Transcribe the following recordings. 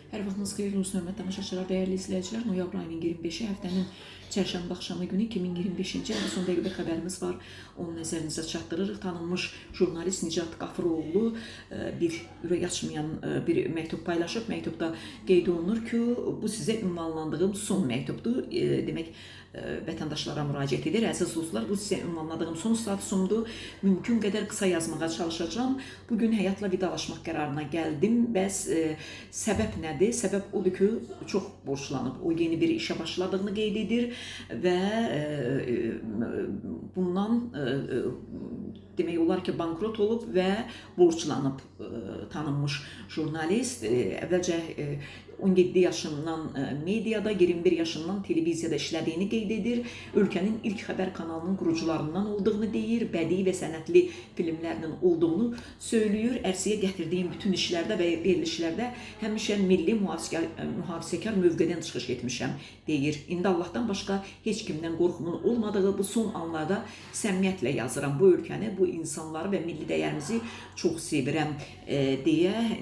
Hər vaxtınız xeyirli olsun, hörmətli tamaşaçılar, dəyərli izləyicilər. Noyabr ayının 25-i həftənin çərşənbə axşamı günü 2025-ci ildə son dəqiqə xəbərimiz var. Onu nəzərinizə çatdırırıq. Tanınmış jurnalist Nicat Qafiroğlu bir ürək açmayan bir məktub paylaşıb. Məktubda qeyd olunur ki, bu sizə ünvanlandığım son məktubdur. Demək, vətəndaşlara müraciət edir. Əziz dostlar, bu sizə ünvanladığım son statusumdur. Mümkün qədər qısa yazmağa çalışacağım. Bugün həyatla vidalaşmaq qərarına gəldim. Bəs səbəb nədir? Səbəb odur ki, çox borçlanıb. O yeni bir işə başladığını qeyd edir və bundan demək olar ki, bankrot olub və borçlanıb tanınmış jurnalist. Əvvəlcə 17 yaşından mediada, 21 yaşından televiziyada işlədiyini qeyd edir. Ölkənin ilk xəbər kanalının qurucularından olduğunu deyir. Bədii və sənətli filmlərinin olduğunu söylüyor. Ərsəyə gətirdiyim bütün işlərdə və verilişlərdə həmişə milli mühafizəkar mövqedən çıxış etmişəm, deyir. İndi Allahdan başqa heç kimdən qorxumun olmadığı bu son anlarda səmimiyyətlə yazıram. Bu ölkəni, bu insanları və milli dəyərimizi çox sevirəm, deyə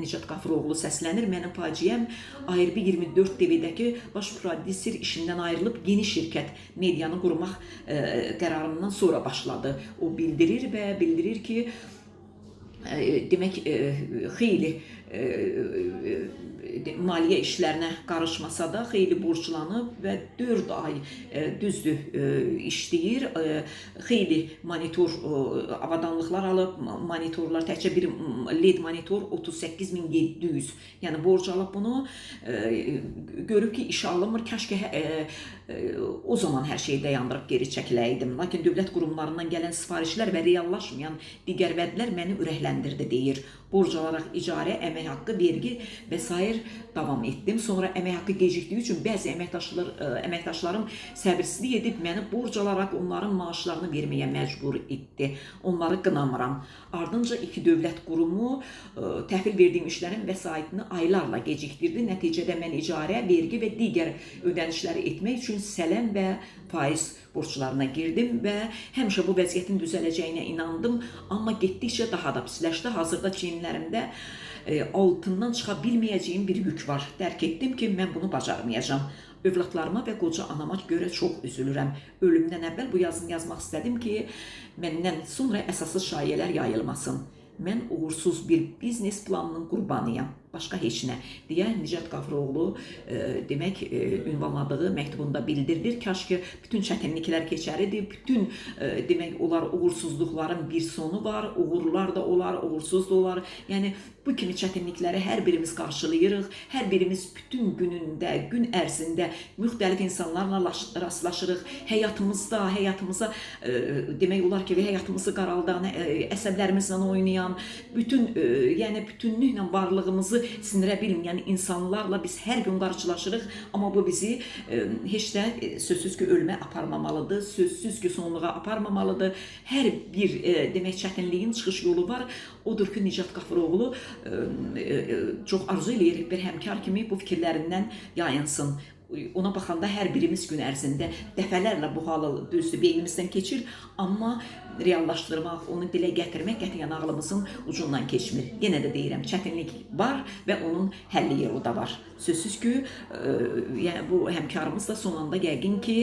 Nicat Qafiroğlu səslənir. Mənim faciəm ARB 24 TV-dəki baş prodüser işindən ayrılıb yeni şirkət medianı qurmaq qərarından sonra başladı. O bildirir və bildirir ki, demək, xeyli maliyyə işlərinə qarışmasa da xeyli borclanıb və 4 ay düzdür işləyir. Xeyli monitor avadanlıqlar alıb, monitorlar təkcə bir LED monitor 38.700, yəni borc alıb bunu. Görüb ki, iş alınmır, kəşkə o zaman hər şeyi dayandırıb geri çəkiləydim. Lakin dövlət qurumlarından gələn sifarişlər və reallaşmayan digər vədlər məni ürəkləndirdi, deyir. Borc alaraq icarə, əmək haqqı, vergi və s. davam etdim. Sonra əmək haqqı gecikdiyi üçün bəzi əməkdaşlarım səbirsizlik edib məni borc alaraq onların maaşlarını verməyə məcbur etdi. Onları qınamıram. Ardınca 2 dövlət qurumu təhvil verdiyim işlərin vəsaitini aylarla gecikdirdi. Nəticədə mən icarə, vergi və digər ödənişləri etmək üçün sələm və faiz borçlarına girdim və həmişə bu vəziyyətin düzələcəyinə inandım. Amma getdikcə daha da pisləşdi. Hazırda çiyinlərimdə altından çıxa bilməyəcəyim bir yük var. Dərk etdim ki, mən bunu bacarmayacağam. Övladlarıma və qoca anama görə çox üzülürəm. Ölümdən əvvəl bu yazını yazmaq istədim ki, məndən sonra əsaslı şayələr yayılmasın. Mən uğursuz bir biznes planının qurbanıyam. Başqa heç nə, deyə Nicat Qafiroğlu demək, ünvanladığı məktubunda bildirilir. Kaş ki, bütün çətinliklər keçəridir, bütün demək olar uğursuzluqların bir sonu var, uğurlar da olar, uğursuz da olar. Yəni, bu kimi çətinlikləri hər birimiz qarşılayırıq, hər birimiz bütün günündə, gün ərzində müxtəlif insanlarla rastlaşırıq. Həyatımıza demək olar ki, həyatımızı qaraldan, əsəblərimizlə oynayan, yəni bütünlüklə varlığımızı sinirə bilməyən insanlarla biz hər gün qarşılaşırıq, amma bu bizi heç də sözsüz ki, ölümə aparmamalıdır, sözsüz ki, sonluğa aparmamalıdır. Hər bir demək çətinliyin çıxış yolu var. Odur ki, Nicat Qafiroğlu çox arzu eləyir bir həmkar kimi bu fikirlərindən yayınsın. Ona baxanda hər birimiz gün ərzində dəfələrlə bu halı düzdür beynimizdən keçir, amma reallaşdırmaq, onu dilə gətirmək qətiyyən ağlımızın ucundan keçmir. Yenə də deyirəm, çətinlik var və onun həlli yolu da var. Sözsüz ki, yəni bu həmkarımız da son anda yəqin ki,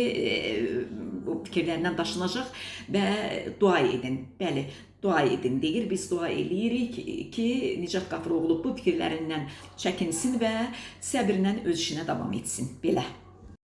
bu fikirlərindən daşınacaq və dua edin. Bəli, dua edin deyir. Biz dua eləyirik ki, Nicat Qafiroğlu bu fikirlərindən çəkinsin və səbirlə öz işinə davam etsin. Belə.